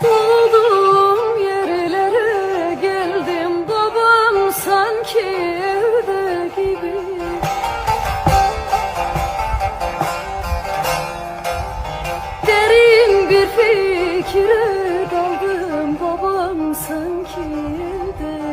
Doğduğum yerlere geldim babam sanki evde gibi. Derin bir fikre daldım babam sanki evde